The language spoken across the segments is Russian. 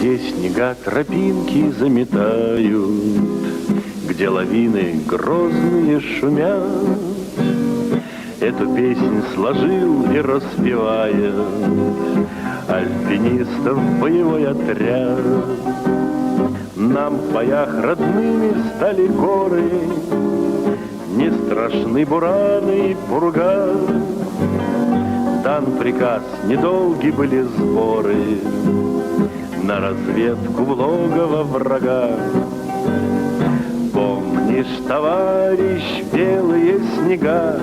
где снега тропинки заметают, где лавины грозные шумят. Эту песнь сложил и распевает альпинистов боевой отряд. Нам в боях родными стали горы, не страшны бураны и пурга. Дан приказ, недолги были сборы на разведку в логово врага. Помнишь, товарищ, белые снега,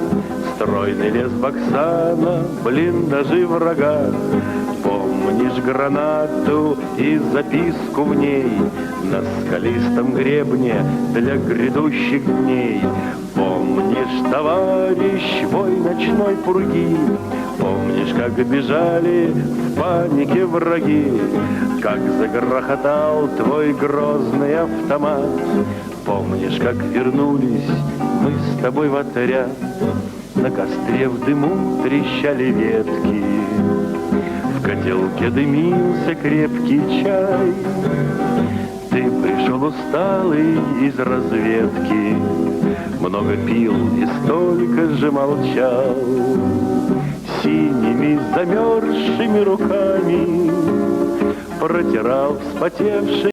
стройный лес Баксана, блиндажи врага? Помнишь гранату и записку в ней на скалистом гребне для грядущих дней? Помнишь, товарищ, вой ночной пурги? Помнишь, как бежали в панике враги? Как загрохотал твой грозный автомат? Помнишь, как вернулись мы с тобой в отряд? На костре в дыму трещали ветки, в котелке дымился крепкий чай. Ты пришел усталый из разведки, много пил и столько же молчал. Синими замерзшими руками протирал вспотевший